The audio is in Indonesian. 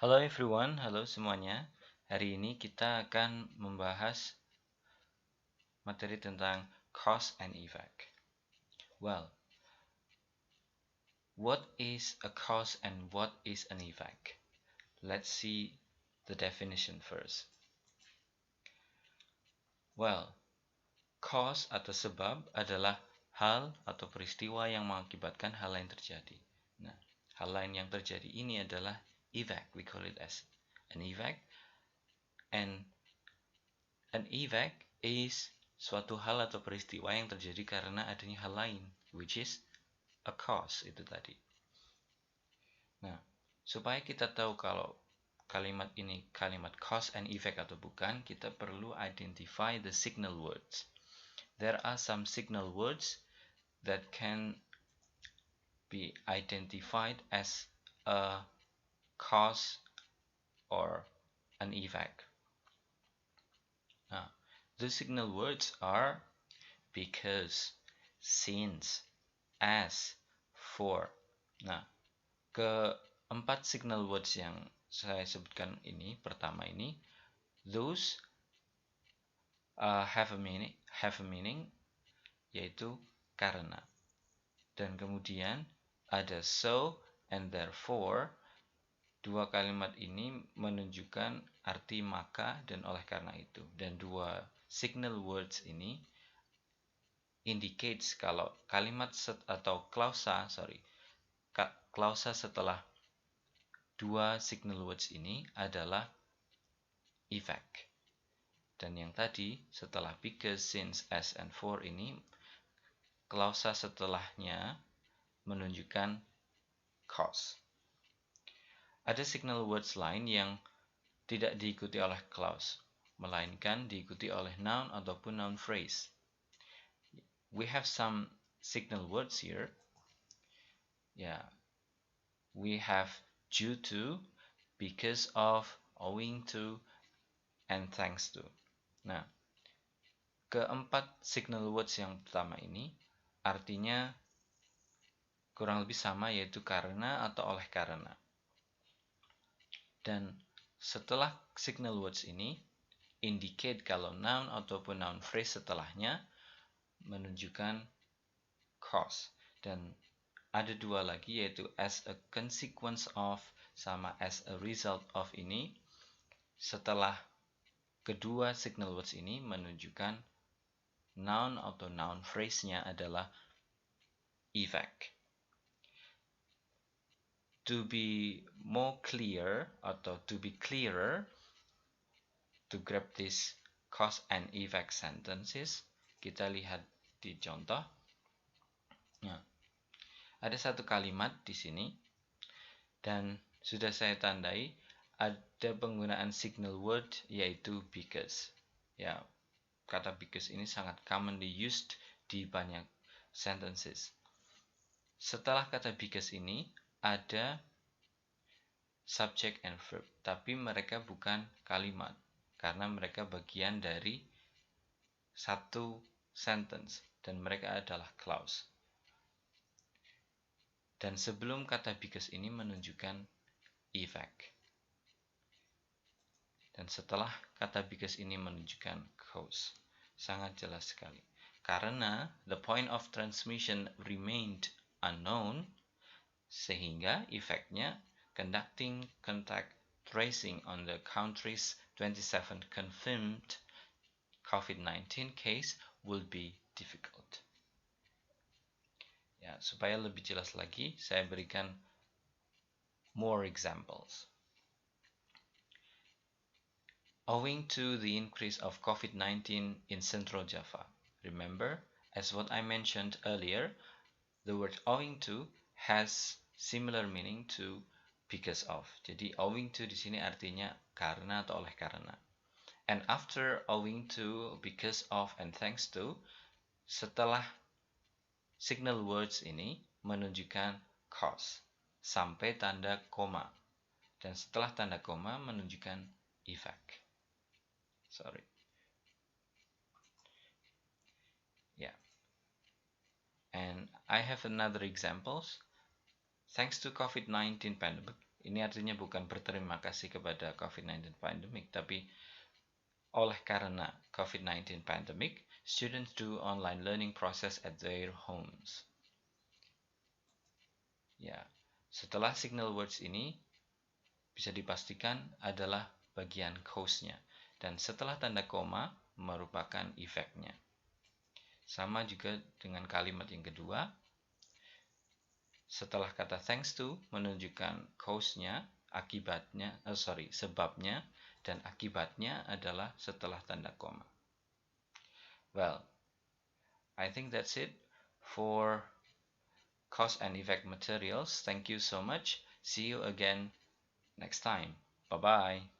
Halo everyone, halo semuanya. Hari ini kita akan membahas materi tentang cause and effect. Well, what is a cause and what is an effect? Let's see the definition first. Well, cause atau sebab adalah hal atau peristiwa yang mengakibatkan hal lain terjadi. Nah, hal lain yang terjadi ini adalah effect. We call it as an effect. And an effect is suatu hal atau peristiwa yang terjadi karena adanya hal lain, which is a cause itu tadi. Nah, supaya kita tahu kalau kalimat ini kalimat cause and effect atau bukan, kita perlu identify the signal words. There are some signal words that can be identified as a cause or an effect. Nah, the signal words are because, since, as, for. Nah, keempat signal words yang saya sebutkan ini, pertama ini, those have a meaning, yaitu karena. Dan kemudian ada so and therefore. Dua kalimat ini menunjukkan arti maka dan oleh karena itu. Dan dua signal words ini indicates kalau kalimat atau klausa setelah dua signal words ini adalah effect. Dan yang tadi setelah because, since, as, and for ini klausa setelahnya menunjukkan cause. Ada signal words lain yang tidak diikuti oleh clause, melainkan diikuti oleh noun ataupun noun phrase. We have some signal words here. Yeah, we have due to, because of, owing to, and thanks to. Nah, keempat signal words yang pertama ini artinya kurang lebih sama, yaitu karena atau oleh karena. Dan setelah signal words ini indicate kalau noun ataupun noun phrase setelahnya menunjukkan cause. Dan ada dua lagi, yaitu as a consequence of sama as a result of ini setelah kedua signal words ini menunjukkan noun atau noun phrase-nya adalah effect. To be more clear atau to be clearer, to grab this cause and effect sentences, kita lihat di contoh. Nah, ada satu kalimat di sini dan sudah saya tandai ada penggunaan signal word yaitu because. Ya, kata because ini sangat commonly used di banyak sentences. Setelah kata because ini ada subject and verb, tapi mereka bukan kalimat karena mereka bagian dari satu sentence dan mereka adalah clause. Dan sebelum kata because ini menunjukkan effect. Dan setelah kata because ini menunjukkan cause. Sangat jelas sekali. Karena the point of transmission remained unknown, sehingga efeknya conducting contact tracing on the country's 27 confirmed COVID-19 case will be difficult. Ya, supaya lebih jelas lagi, saya berikan more examples. Owing to the increase of COVID-19 in Central Java. Remember, as what I mentioned earlier, the word owing to has similar meaning to because of. Jadi owing to di sini artinya karena atau oleh karena. And after owing to, because of, and thanks to, setelah signal words ini menunjukkan cause sampai tanda koma. Dan setelah tanda koma menunjukkan effect. Sorry. Yeah. And I have another examples. Thanks to COVID-19 pandemic, Ini artinya bukan berterima kasih kepada COVID-19 pandemic, tapi oleh karena COVID-19 pandemic, students do online learning process at their homes. Ya, setelah signal words ini bisa dipastikan adalah bagian cause-nya, dan setelah tanda koma merupakan efeknya. Sama juga dengan kalimat yang kedua. Setelah kata thanks to menunjukkan cause-nya, sebabnya, dan akibatnya adalah setelah tanda koma. Well, I think that's it for cause and effect materials. Thank you so much. See you again next time. Bye-bye.